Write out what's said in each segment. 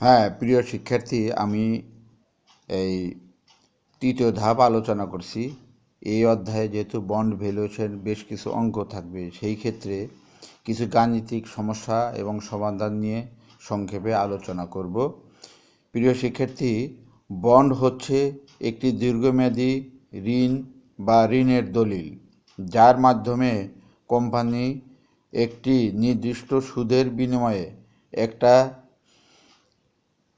হ্যাঁ, প্রিয় শিক্ষার্থী, আমি এই তৃতীয় ধাপ আলোচনা করছি। এই অধ্যায়ে যেহেতু বন্ড ভ্যালুয়েশন বেশ কিছু অঙ্ক থাকবে, সেই ক্ষেত্রে কিছু গাণিতিক সমস্যা এবং সমাধান নিয়ে সংক্ষেপে আলোচনা করব। প্রিয় শিক্ষার্থী, বন্ড হচ্ছে একটি দীর্ঘমেয়াদী ঋণ বা ঋণের দলিল, যার মাধ্যমে কোম্পানি একটি নির্দিষ্ট সুদের বিনিময়ে একটা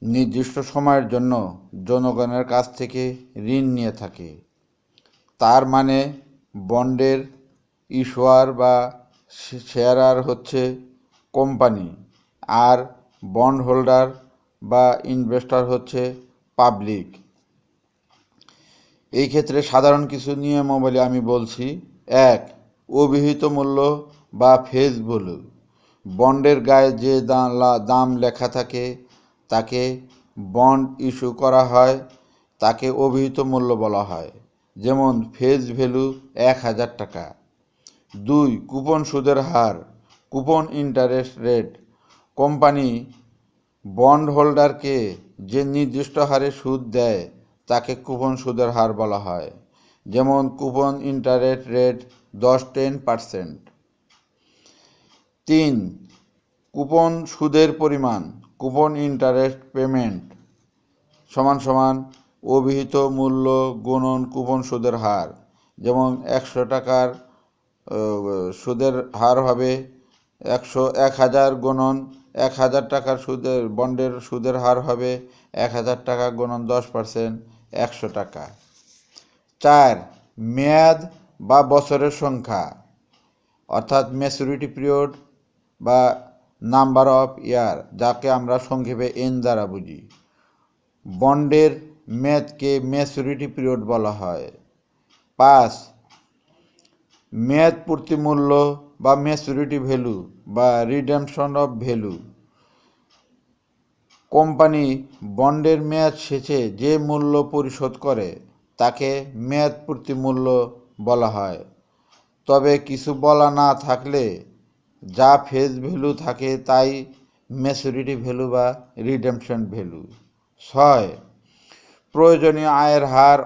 নির্দিষ্ট সময়ের জন্য জনগণের কাছ থেকে ঋণ নিয়ে থাকে। তার মানে বন্ডের ইস্যুয়ার বা শেয়ারার হচ্ছে কোম্পানি, আর বন্ড হোল্ডার বা ইনভেস্টর হচ্ছে পাবলিক। এই ক্ষেত্রে সাধারণ কিছু নিয়মাবলী আমি বলছি। 1. অভিহিত মূল্য বা ফেস ভ্যালু। বন্ডের গায়ে যে দাম লেখা থাকে তাকে বন্ড ইস্যু করা হয়, তাকে অভিহিত মূল্য বলা হয়। যেমন ফেস ভ্যালু 1000 টাকা। 2. কুপন সুদের হার, coupon interest rate. Company bond হোল্ডারকে যে নির্দিষ্ট হারে সুদ দেয় তাকে কুপন সুদের হার বলা হয়। যেমন কুপন ইন্টারেস্ট রেট 10-10%। 3. কুপন সুদের পরিমাণ, কুপন ইন্টারেস্ট পেমেন্ট সমান সমান অভিহিত মূল্য গুণন কুপন সুদের হার। যেমন 100 টাকার সুদের হার হবে 1000 গুণন 1000 টাকার সুদের বন্ডের সুদের হার হবে 1000 টাকা গুণন 10%, 100 টাকা। 4. মেয়াদ বা বছরের সংখ্যা, অর্থাৎ ম্যাচুরিটি পিরিয়ড বা নাম্বার অফ ইয়ার, যাকে আমরা সংক্ষেপে এন দ্বারা বুঝি। বন্ডের মেয়াদকে ম্যাচুরিটি পিরিয়ড বলা হয়। 5. মেয়াদ পূর্তি মূল্য বা ম্যাচুরিটি ভ্যালু বা রিডেমশন অফ ভ্যালু। কোম্পানি বন্ডের মেয়াদ শেষে যে মূল্য পরিশোধ করে তাকে মেয়াদ পূর্তি মূল্য বলা হয়। তবে কিছু বলা না থাকলে যা ফেস ভ্যালু থাকে তাই ম্যাচুরিটি ভ্যালু বা রিডেমশন ভ্যালু। 6. প্রয়োজনীয় আয়ের হার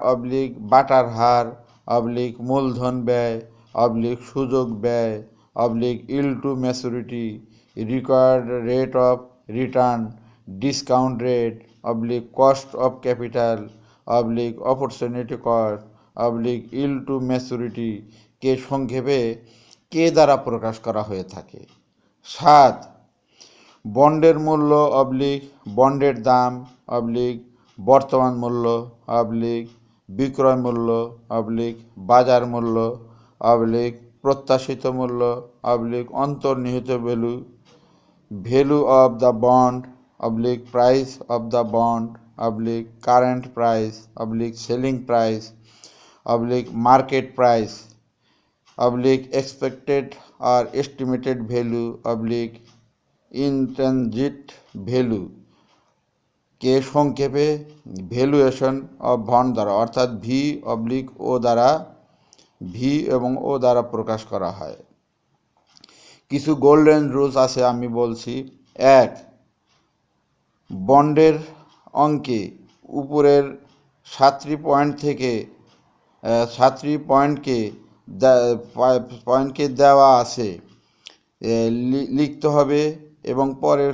বাটার হার মূলধন ব্যয় সুযোগ ব্যয় yield to maturity, required rate of return, discount rate cost of capital opportunity cost yield to maturity কে সংক্ষেপে কে দ্বারা প্রকাশ করা হয়ে থাকে। 7. বন্ডের মূল্য বন্ডের দাম বর্তমান মূল্য বিক্রয় মূল্য বাজার মূল্য প্রত্যাশিত মূল্য অন্তর্নিহিত value, value of the bond price of the bond current price selling price market price expected or estimated value intrinsic value কে সংক্ষেপে ভ্যালুয়েশন অফ বন্ড দ্বারা, অর্থাৎ ভি এবং ও দ্বারা প্রকাশ করা হয়। কিছু গোল্ডেন রুলস আছে, আমি বলছি। 1. বন্ডের অঙ্কে উপরের 7টি পয়েন্টকে দেওয়া আছে লিখতে হবে এবং পরের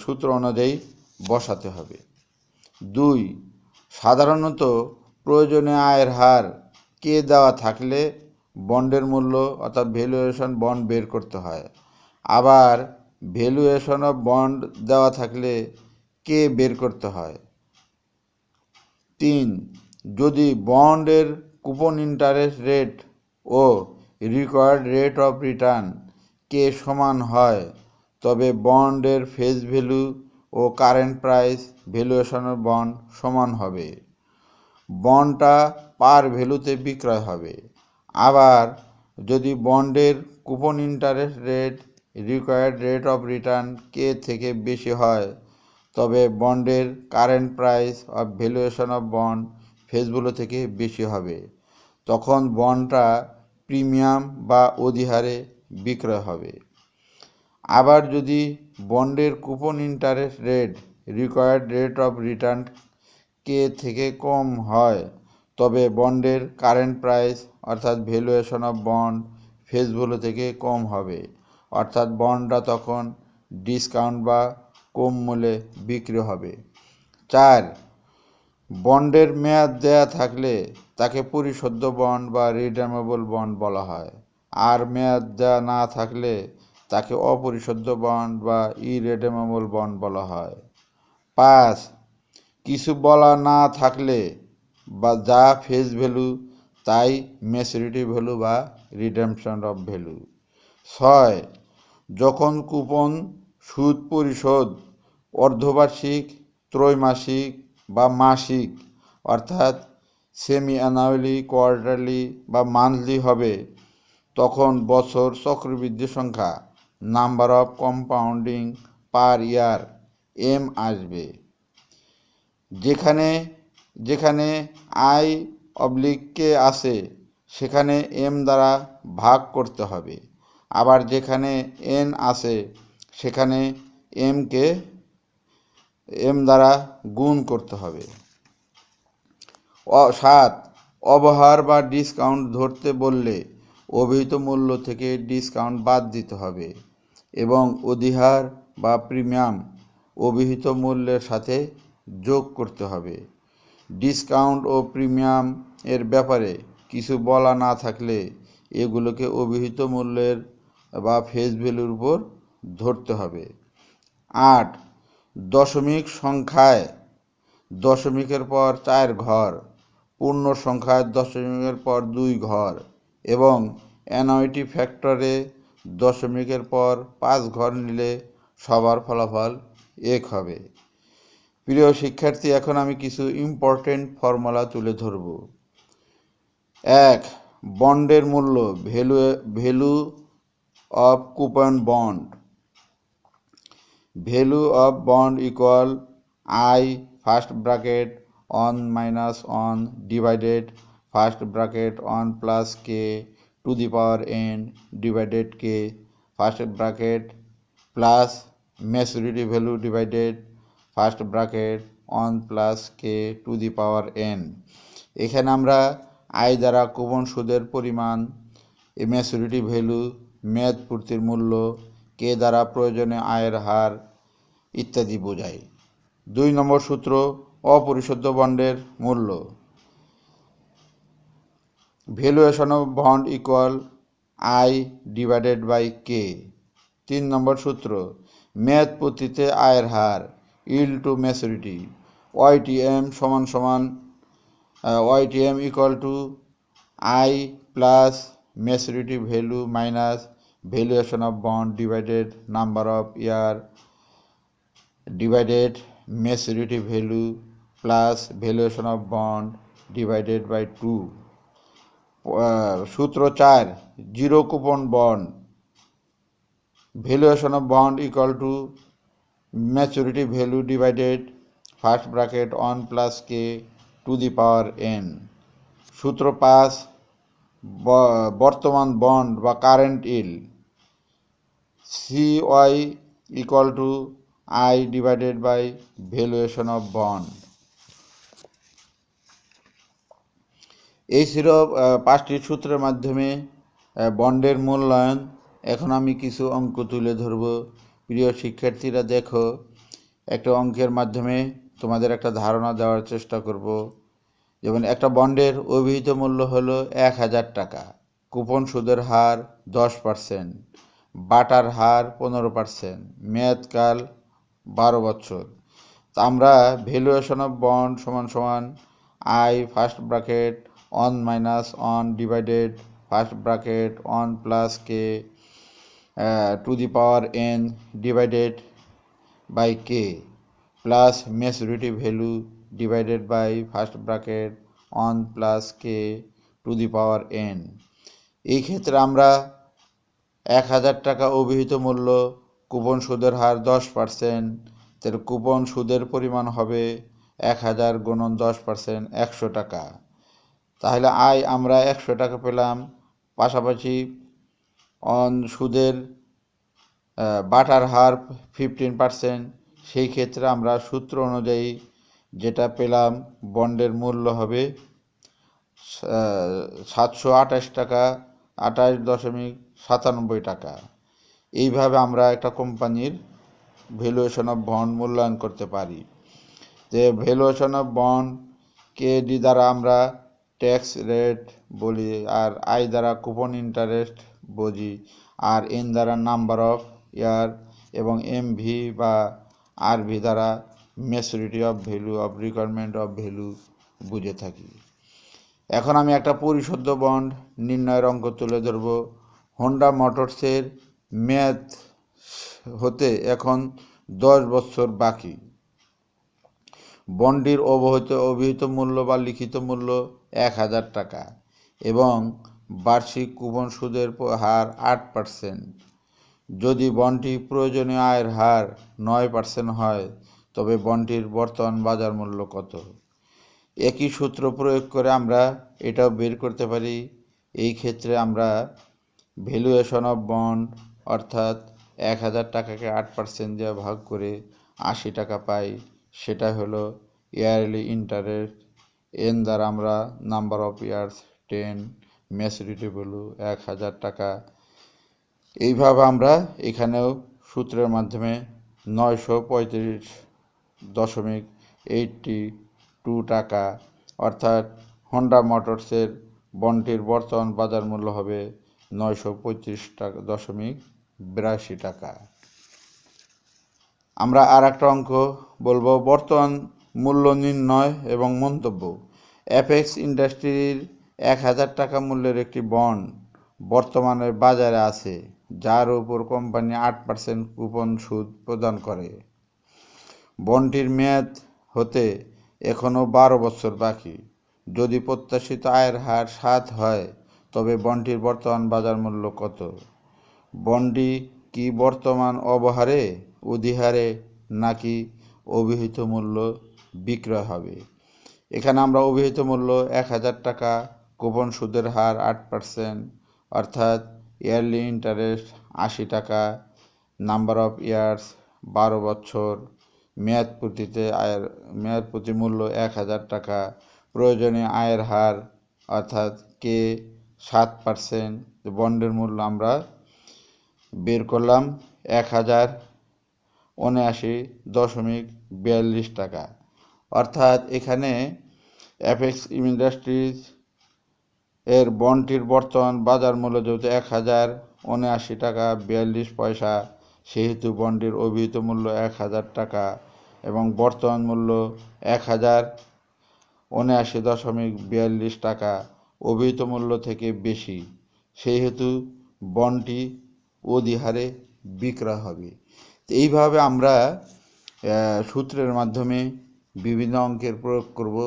সূত্র অনুযায়ী বসাতে হবে। 2. সাধারণত প্রয়োজনীয় আয়ের হার কে দেওয়া থাকলে বন্ডের মূল্য অর্থাৎ ভ্যালুয়েশন বন্ড বের করতে হয়। আবার ভ্যালুয়েশন অফ বন্ড দেওয়া থাকলে কে বের করতে হয়। 3. যদি বন্ডের কুপন ইন্টারেস্ট রেট ও রিকোয়ার্ড রেট অফ রিটার্ন কে সমান হয় তবে বন্ডের ফেস ভ্যালু ও current price valuation of bond সমান হবে। বন্ডটা পার ভ্যালুতে বিক্রয় হবে। আবার যদি বন্ডের coupon interest rate required rate of return কে থেকে বেশি হয় তবে বন্ডের current price of valuation of bond face value থেকে বেশি হবে। তখন বন্ডটা প্রিমিয়াম বা অধিহারে বিক্রয় হবে। আবার যদি বন্ডের coupon interest rate required rate of return কে থেকে কম হয়, তবে বন্ডের কারেন্ট প্রাইস অর্থাৎ valuation of bond face value থেকে কম হবে, অর্থাৎ বন্ডটা তখন ডিসকাউন্ট বা কম মূল্যে বিক্রি হবে। 4. বন্ডের মেয়াদ দেয়া থাকলে তাকে পরিশোধ্য বন্ড বা রিডেমেবল বন্ড বলা হয়, আর মেয়াদ দেয়া না থাকলে তাকে অপরিশোধ্য বন্ড বা ইরিডেমেবল বন্ড বলা হয়। 5. কিছু বলা না থাকলে বা যা ফেস ভ্যালু তাই ম্যাচুরিটি ভ্যালু বা রিডেমশন অফ ভ্যালু। 6. যখন কুপন সুদ পরিশোধ অর্ধবার্ষিক, ত্রৈমাসিক বা মাসিক অর্থাৎ সেমি অ্যানুয়ালি, কোয়ার্টারলি বা মান্থলি হবে, তখন বছর চক্রবৃদ্ধি সংখ্যা number of compounding per year M আসবে, যেখানে যেখানে আই অবলিক কে আছে সেখানে এম দ্বারা ভাগ করতে হবে, আবার যেখানে এন আছে সেখানে এমকে এম দ্বারা গুণ করতে হবে। 7. অবহার বা ডিসকাউন্ট ধরতে বললে অভিহিত মূল্য থেকে ডিসকাউন্ট বাদ দিতে হবে এবং অধিহার বা প্রিমিয়াম অভিহিত মূল্যের সাথে যোগ করতে হবে। ডিসকাউন্ট ও প্রিমিয়াম এর ব্যাপারে কিছু বলা না থাকলে এগুলোকে অভিহিত মূল্যের বা ফেস ভ্যালুর উপর ধরতে হবে। 8. দশমিক সংখ্যায় দশমিকের পর 4 ঘর, পূর্ণ সংখ্যায় দশমিকের পর 2 ঘর এবং অ্যানুইটি ফ্যাক্টরে দশমিকের পর 5 ঘর নিলে সবার ফলাফল 1 হবে। প্রিয় শিক্ষার্থী, এখন আমি কিছু ইম্পর্টেন্ট ফর্মুলা তুলে ধরব। 1. বন্ডের মূল্য value of coupon bond. Value of bond equal I first bracket one minus one divided first bracket on plus K to the power N divided K first bracket plus maturity value divided first bracket on plus K to the power N. এখানে আমরা I দ্বারা coupon সুদের পরিমাণ, maturity value মেয়াদ পূর্তির মূল্য, কে দ্বারা প্রয়োজনীয় আয়ের হার ইত্যাদি বোঝায়। 2 নম্বর সূত্র অপরিশোধ্য বন্ডের মূল্য। Valuation of bond equal I divided by K. 3 number সূত্র মেয়াদ পূর্তিতে আয়ের হার ইল্ড টু ম্যাচুরিটি। ওয়াইটিএম সমান সমান YTM equal to I plus maturity value minus valuation of bond divided number of year divided maturity value plus valuation of bond divided by 2। সূত্র 4 zero coupon bond. Valuation of bond equal to maturity value divided first bracket on plus K to the power N. সূত্র 5 বর্তমান bond বা current yield. CY equal to I divided by valuation of bond. এই ছিল 5টি সূত্রের মাধ্যমে বন্ডের মূল্যায়ন। এখন আমি কিছু অঙ্ক তুলে ধরব। প্রিয় শিক্ষার্থীরা, দেখো, একটা অঙ্কের মাধ্যমে তোমাদের একটা ধারণা দেওয়ার চেষ্টা করব। যেমন একটা বন্ডের অভিহিত মূল্য হলো 1000 টাকা, কুপন সুদের হার 10%, বাটার হার 15%, মেয়াদকাল 12 বছর। তা আমরা ভ্যালুয়েশন অফ বন্ড সমান সমান I first bracket one minus one divided first bracket on plus K to the power N divided by K plus maturity value divided by first bracket on plus K to the power N. এই ক্ষেত্রে আমরা 1000 টাকা অভিহিত মূল্য, coupon সুদের হার 10%, তাহলে coupon সুদের পরিমাণ হবে 1000 গুণন 10%, 100 টাকা। তাহলে আমরা 100 টাকা পেলাম। পাশাপাশি সুদের বাটার হার 15%, সেই ক্ষেত্রে আমরা সূত্র অনুযায়ী যেটা পেলাম বন্ডের মূল্য হবে 728 টাকা 28.97 টাকা। এইভাবে আমরা একটা কোম্পানির ভ্যালুয়েশন অফ বন্ড মূল্যায়ন করতে পারি। যে ভ্যালুয়েশন অফ বন্ড কেডি দ্বারা আমরা ট্যাক্স রেট বলি, আর আই দ্বারা কুপন ইন্টারেস্ট বুঝি, আর এন দ্বারা নাম্বার অফ ইয়ার, এবং এমভি বা আরভি দ্বারা maturity of value of requirement of value বুঝে থাকি। এখন আমি একটা পরিশোধ্য বন্ড নির্ণয়ের অঙ্ক তুলে ধরব। হোন্ডা মোটরসের মেয়াদ হতে এখন 10 বছর বাকি। বন্ডটির অভিহিত মূল্য বা লিখিত মূল্য 1000 টাকা এবং বার্ষিক কুপন সুদের হার 8%। যদি বন্ডটি প্রয়োজনীয় আয়ের হার 9% হয়, তবে বন্ডটির বর্তমান বাজার মূল্য কত? একই সূত্র প্রয়োগ করে আমরা এটাও বের করতে পারি। এই ক্ষেত্রে আমরা ভ্যালুয়েশন অফ বন্ড অর্থাৎ 1000 টাকাকে 8% দিয়ে ভাগ করে 80 টাকা পাই, সেটা হলো ইয়ারলি ইন্টারেস্ট। এন দ্বারা আমরা number of years 10, maturity value 1000 টাকা। এইভাবে আমরা এখানেও সূত্রের মাধ্যমে 935.82 টাকা অর্থাৎ হোন্ডা মোটরসের বন্ডটির বর্তমান বাজার মূল্য হবে 935.82 টাকা। আমরা আর একটা অঙ্ক বলবো, বর্তমান মূল্য নির্ণয় এবং মন্তব্য। অ্যাপেক্স ইন্ডাস্ট্রির 1000 টাকা মূল্যের একটি বন্ড বর্তমানে বাজারে আছে, যার উপর কোম্পানি 8% কুপন সুদ প্রদান করে। বন্ডটির মেয়াদ হতে এখনও 12 বছর বাকি। যদি প্রত্যাশিত আয়ের হার 7 হয়, তবে বন্ডটির বর্তমান বাজার মূল্য কত? বন্ডটি কি বর্তমান অবহারে, অধিহারে নাকি অভিহিত মূল্য বিক্রয় হবে? এখানে আমরা অভিহিত মূল্য 1000 টাকা, কুপন সুদের হার 8%, অর্থাৎ ইয়ারলি ইন্টারেস্ট 80 টাকা, নাম্বার অফ ইয়ার্স 12 বছর, মেয়াদ প্রতি মূল্য 1000 টাকা, প্রয়োজনীয় আয়ের হার অর্থাৎ কে 7%। বন্ডের মূল্য আমরা বের করলাম 1079.42 টাকা। অর্থাৎ এখানে অ্যাপেক্স ইন্ডাস্ট্রিজ এর বন্ডটির বর্তমান বাজার মূল্য যেহেতু 1079 টাকা 42 পয়সা, সেহেতু বন্ডটির অভিহিত মূল্য 1000 টাকা এবং বর্তমান মূল্য 1079.42 টাকা অভিহিত মূল্য থেকে বেশি, সেহেতু বন্ডটি অধিহারে বিক্রয় হবে। এইভাবে আমরা সূত্রের মাধ্যমে বিভিন্ন অঙ্কের প্রয়োগ করব।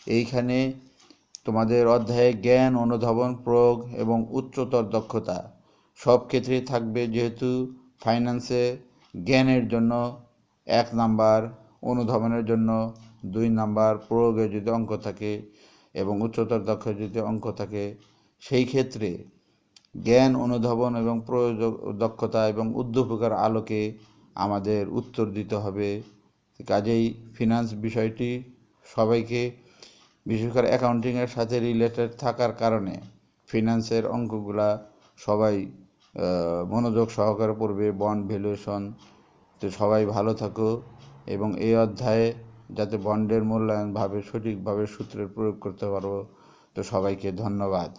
এইখানে তোমাদের অধ্যায়ে জ্ঞান, অনুধাবন, প্রয়োগ এবং উচ্চতর দক্ষতা সব ক্ষেত্রেই থাকবে। যেহেতু ফাইন্যান্সে জ্ঞানের জন্য 1 নাম্বার, অনুধাবনের জন্য 2 নাম্বার, প্রয়োগে যদি অঙ্ক থাকে এবং উচ্চতর দক্ষতায় যদি অঙ্ক থাকে, সেই ক্ষেত্রে জ্ঞান, অনুধাবন এবং প্রয়োগ দক্ষতা এবং উদ্দীপকের আলোকে আমাদের উত্তর দিতে হবে। কাজেই ফিনান্স বিষয়টি সবাইকে, বিশেষ করে অ্যাকাউন্টিংয়ের সাথে রিলেটেড থাকার কারণে ফিনান্সের অঙ্কগুলা সবাই মনোযোগ সহকারে পড়বে। বন্ড ভ্যালুয়েশন, তো সবাই ভালো থাকো এবং এই অধ্যায়ে যাতে বন্ডের মূল্যায়নভাবে সঠিকভাবে সূত্রের প্রয়োগ করতে পারো। তো সবাইকে ধন্যবাদ।